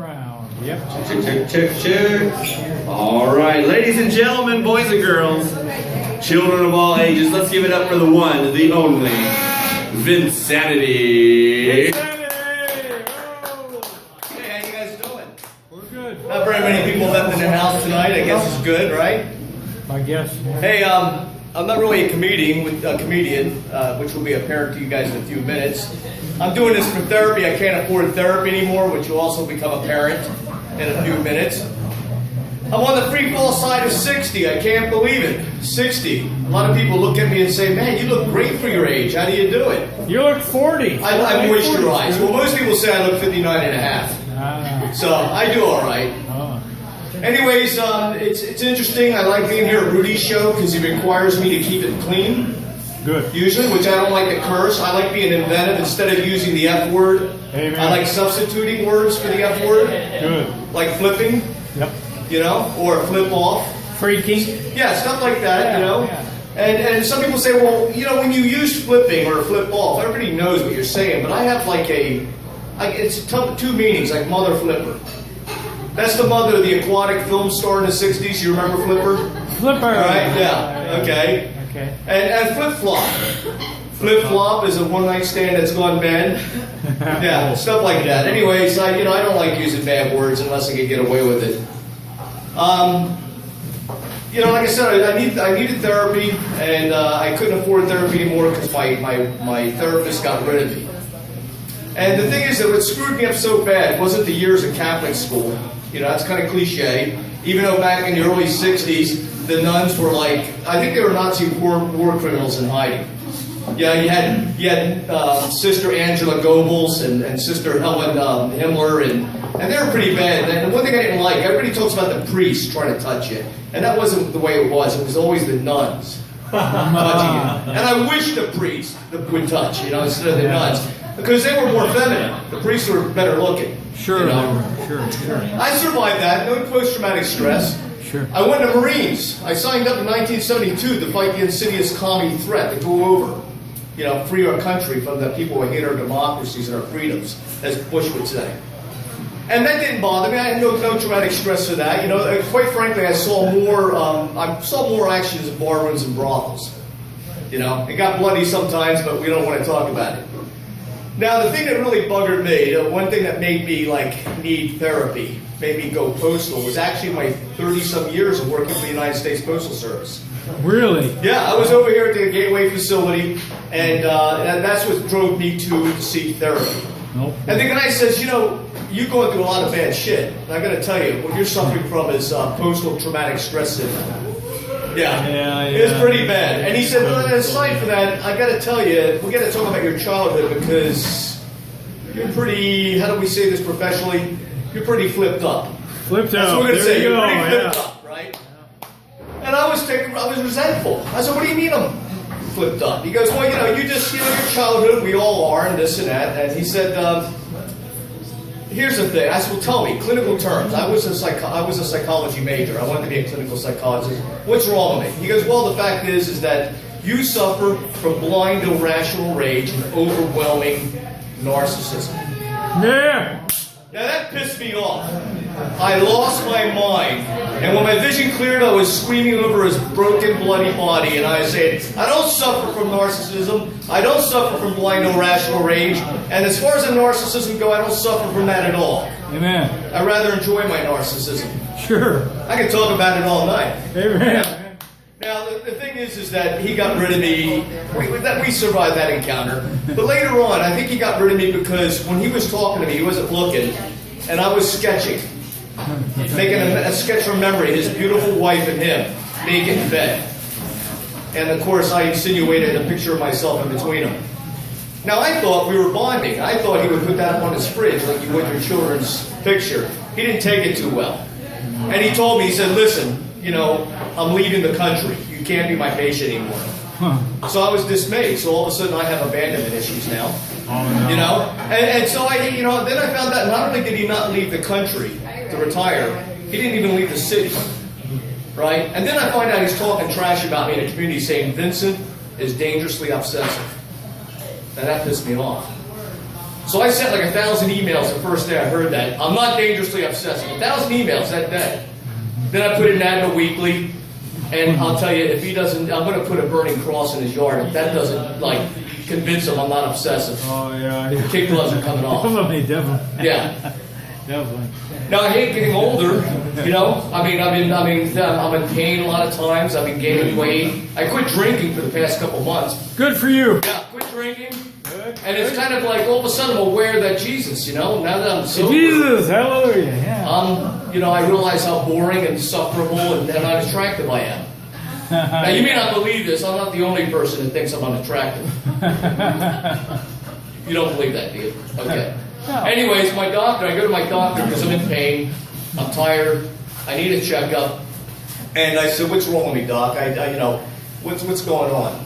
around. Yep. Check, check, check, check. All right, ladies and gentlemen, boys and girls, children of all ages, let's give it up for the one, the only, Vinsanity. Hey, how you guys doing? We're good. Not very many people left in the house tonight. I guess it's good, right? I guess. Hey, I'm not really a comedian, which will be apparent to you guys in a few minutes. I'm doing this for therapy. I can't afford therapy anymore, which will also become apparent in a few minutes. I'm on the free fall side of 60. I can't believe it. 60. A lot of people look at me and say, man, you look great for your age. How do you do it? You look 40. I moisturize. Well, most people say I look 59 and a half. So I do all right. Anyways, it's interesting. I like being here at Rudy's show because he requires me to keep it clean. Good. Usually, which I don't like to curse. I like being inventive. Instead of using the F word, Amen. I like substituting words for the F word. Good. Like flipping, Yep. you know, or flip off. Freaking. Yeah, stuff like that, you know. Yeah. And some people say, well, you know, when you use flipping or flip off, everybody knows what you're saying. But I have like it's two meanings, like mother flipper. That's the mother of the aquatic film star in the 60s. You remember Flipper? Flipper. Right? Yeah. Okay. Okay. And flip-flop. Flip-flop is a one-night stand that's gone bad. Yeah, stuff like that. Anyways, I don't like using bad words unless I can get away with it. Like I said, I needed therapy, and I couldn't afford therapy anymore because my therapist got rid of me. And the thing is that what screwed me up so bad wasn't the years of Catholic school. You know, that's kind of cliche. Even though back in the early 60s, the nuns were like, I think they were Nazi war criminals in hiding. Yeah, you had Sister Angela Goebbels and Sister Helen Himmler, and they were pretty bad. And the one thing I didn't like, everybody talks about the priests trying to touch you. And that wasn't the way it was. It was always the nuns touching you. And I wish the priest would touch, instead of the nuns. Because they were more feminine. The priests were better looking. Sure, sure. I survived that. No post-traumatic stress. Sure. I went to the Marines. I signed up in 1972 to fight the insidious commie threat to go over, free our country from the people who hate our democracies and our freedoms, as Bush would say. And that didn't bother me. I had no traumatic stress for that. Quite frankly, I saw more actions in barrooms and brothels. It got bloody sometimes, but we don't want to talk about it. Now, the thing that really buggered me, one thing that made me need therapy, made me go postal, was actually my 30-some years of working for the United States Postal Service. Really? Yeah, I was over here at the Gateway facility, and that's what drove me to seek therapy. Nope. And the guy says, you're going through a lot of bad shit. And I got to tell you, what you're suffering from is postal traumatic stress syndrome. Yeah. It's pretty bad. And he said, well, aside from that, I got to tell you, we got to talk about your childhood because you're pretty, how do we say this professionally? You're pretty flipped up. Flipped That's up. what we're going to say. You're pretty flipped yeah. up, right? And I was resentful. I said, what do you mean I'm flipped up? He goes, well, you just, your childhood, we all are, and this and that. And he said, here's the thing. I said, well, tell me, clinical terms. I was a psychology major. I wanted to be a clinical psychologist. What's wrong with me? He goes, well, the fact is that you suffer from blind, irrational rage and overwhelming narcissism. Yeah. Now that pissed me off. I lost my mind. And when my vision cleared, I was screaming over his broken, bloody body. And I said, I don't suffer from narcissism. I don't suffer from blind, irrational rage. And as far as the narcissism go, I don't suffer from that at all. Amen. I rather enjoy my narcissism. Sure. I can talk about it all night. Amen. Now, the thing is that he got rid of me. We survived that encounter. But later on, I think he got rid of me because when he was talking to me, he wasn't looking. And I was sketching. Making a sketch from memory, his beautiful wife and him, naked in bed. And of course, I insinuated a picture of myself in between them. Now, I thought we were bonding. I thought he would put that up on his fridge like you would your children's picture. He didn't take it too well. And he told me, he said, listen, I'm leaving the country. You can't be my patient anymore. Huh. So I was dismayed. So all of a sudden I have abandonment issues now. Oh, no. And so then I found out not only did he not leave the country to retire, he didn't even leave the city. Right? And then I find out he's talking trash about me in the community saying Vincent is dangerously obsessive. And that pissed me off. So I sent like 1,000 emails the first day I heard that. I'm not dangerously obsessive. 1,000 emails that day. Then I put it in Admiral Weekly, and I'll tell you, if he doesn't, I'm going to put a burning cross in his yard. If that doesn't, like, convince him I'm not obsessive. Oh, yeah. Kid gloves are coming off. Definitely. Yeah. Definitely. Now I hate getting older, you know. I'm in pain a lot of times. I've been gaining weight. I quit drinking for the past couple months. Good for you. Yeah, quit drinking. Good. And it's kind of like all of a sudden I'm aware that Jesus, you know, now that I'm sober, Jesus, hallelujah. Yeah. you know, I realize how boring and insufferable and not attractive I am. Now you may not believe this. I'm not the only person that thinks I'm unattractive. You don't believe that, do you? Okay. No. Anyways, my doctor, I go to my doctor because I'm in pain, I'm tired, I need a checkup. And I said, what's wrong with me, doc? You know, what's going on?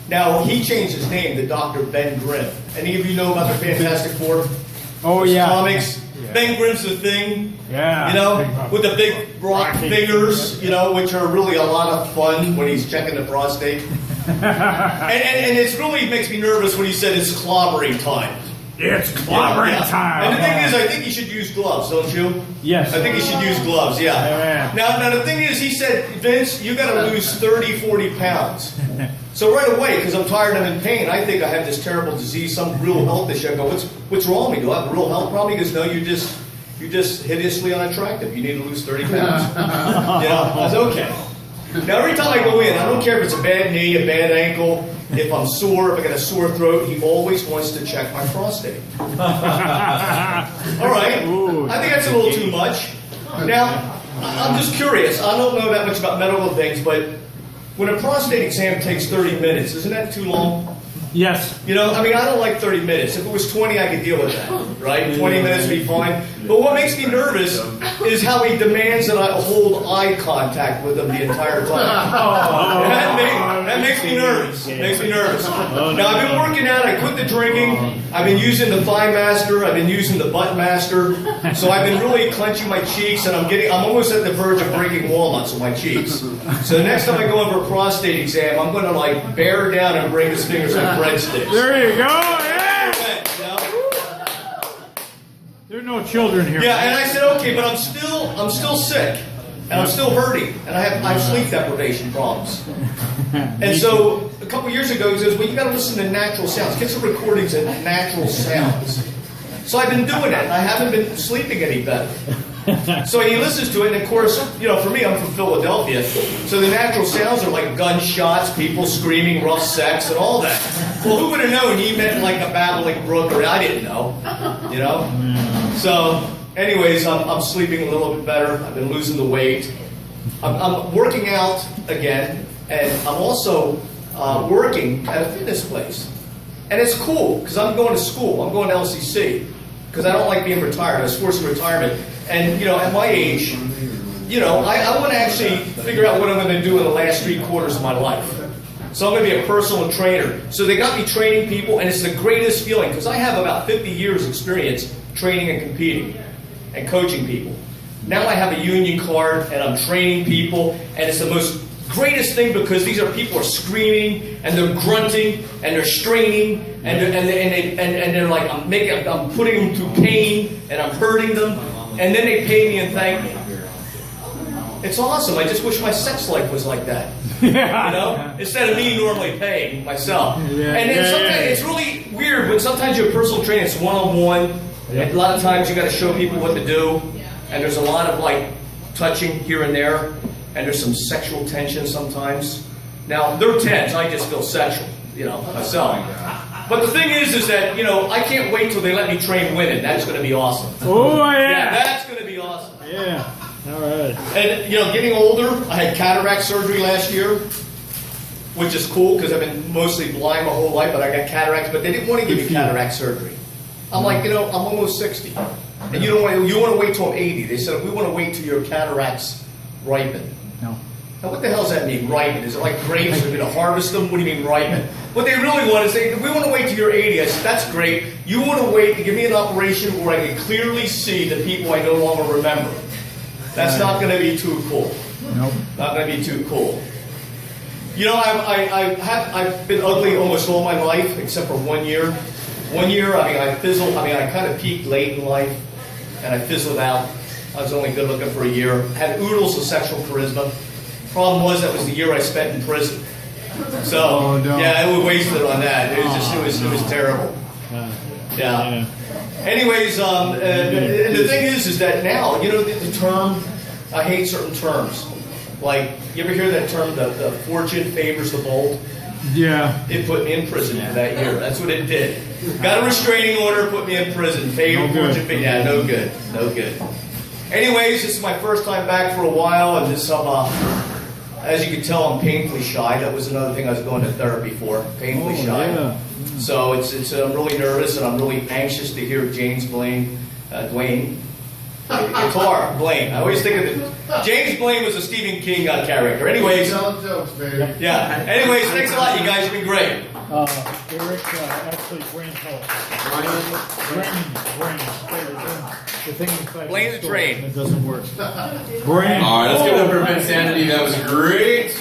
Now, he changed his name to Dr. Ben Grimm. Any of you know about the Fantastic Four? Oh, yeah. Comics? Yeah. Ben Grimm's the Thing. Yeah. You know, with the big rock fingers, you know, which are really a lot of fun when he's checking the prostate. and it really makes me nervous when he said it's clobbering time. It's clobbering time. And the thing is, I think you should use gloves, don't you? Yes. I think you should use gloves, yeah. Now the thing is, he said, Vince, you got to lose 30, 40 pounds. So right away, because I'm tired and I'm in pain, I think I have this terrible disease, some real health issue. I go, what's wrong with me? Do I have a real health problem? He goes, no, you're just hideously unattractive. You need to lose 30 pounds. You know, I was okay. Now every time I go in, I don't care if it's a bad knee, a bad ankle, if I'm sore, if I got a sore throat, he always wants to check my prostate. All right, I think that's a little too much. Now, I'm just curious. I don't know that much about medical things, but when a prostate exam takes 30 minutes, isn't that too long? Yes. You know, I mean, I don't like 30 minutes. If it was 20, I could deal with that, right? 20 minutes would be fine. But what makes me nervous is how he demands that I hold eye contact with him the entire time. That makes me nervous. Makes me nervous. Now, I've been working out. I quit the drinking. I've been using the Thigh Master. I've been using the Butt Master. So I've been really clenching my cheeks, and I'm almost at the verge of breaking walnuts with my cheeks. So the next time I go in for a prostate exam, I'm going to like bear down and break his fingers like breadsticks. There you go. Yeah. There are no children here. Yeah, and I said, okay, but I'm still sick, and I'm still hurting, and I have sleep deprivation problems. And so a couple years ago, he says, well, you got to listen to natural sounds. Get some recordings of natural sounds. So I've been doing it, and I haven't been sleeping any better. So he listens to it, and of course, you know, for me, I'm from Philadelphia, so the natural sounds are like gunshots, people screaming, rough sex, and all that. Well, who would have known he meant like a babbling brook, or I didn't know, you know? So, anyways, I'm sleeping a little bit better. I've been losing the weight. I'm working out again, and I'm also working at a fitness place. And it's cool, because I'm going to school. I'm going to LCC, because I don't like being retired. I was forced to retirement. And, you know, at my age, you know, I want to actually figure out what I'm going to do in the last 3 quarters of my life. So I'm going to be a personal trainer. So they got me training people, and it's the greatest feeling, because I have about 50 years experience training and competing and coaching people. Now I have a union card, and I'm training people, and it's the most greatest thing, because these are people are screaming and they're grunting and they're straining and they're like, I'm putting them through pain and I'm hurting them, and then they pay me and thank me. It's awesome. I just wish my sex life was like that. Yeah. You know, instead of me normally paying myself. And then sometimes it's really weird when sometimes you're a personal trainer. It's one-on-one. A lot of times you got to show people what to do, and there's a lot of like touching here and there. And there's some sexual tension sometimes. Now, they're tense. I just feel sexual, you know, myself. But the thing is that, you know, I can't wait till they let me train women. That's going to be awesome. Oh, yeah. Yeah, that's going to be awesome. Yeah. All right. And, you know, getting older, I had cataract surgery last year, which is cool because I've been mostly blind my whole life, but I got cataracts. But they didn't want to give me cataract surgery. I'm like, you know, I'm almost 60. And you want to wait till I'm 80. They said, we want to wait till your cataracts ripen. No. Now, what the hell does that mean, ripen? Is it like grapes? Are we going to harvest them? What do you mean, ripen? What they really want is, we want to wait till you're 80. I said, that's great. You want to wait to give me an operation where I can clearly see the people I no longer remember. That's not going to be too cool. Nope. Not going to be too cool. You know, I've been ugly almost all my life, except for 1 year. 1 year, I mean, I fizzled. I mean, I kind of peaked late in life, and I fizzled out. I was only good looking for a year. Had oodles of sexual charisma. Problem was that was the year I spent in prison. So yeah, I was wasted on that. It was just it was terrible. Yeah. Anyways, and the thing is that now, you know, the term, I hate certain terms. Like, you ever hear that term, the fortune favors the bold? Yeah. It put me in prison for that year. That's what it did. Got a restraining order, put me in prison. Fortune, yeah, no good. No good. Anyways, this is my first time back for a while, and this, as you can tell, I'm painfully shy. That was another thing I was going to therapy for. Painfully shy. Yeah. So I'm really nervous, and I'm really anxious to hear Dwayne guitar. Blaine. I always think of James Blaine was a Stephen King character. Anyways. Tell jokes, baby. Yeah. Anyways, thanks a lot, you guys. You've been great. Eric, actually, Brain Health. The thing inside Blame the train. It doesn't work. Brain. All right, let's give it up for Vinsanity. That was great.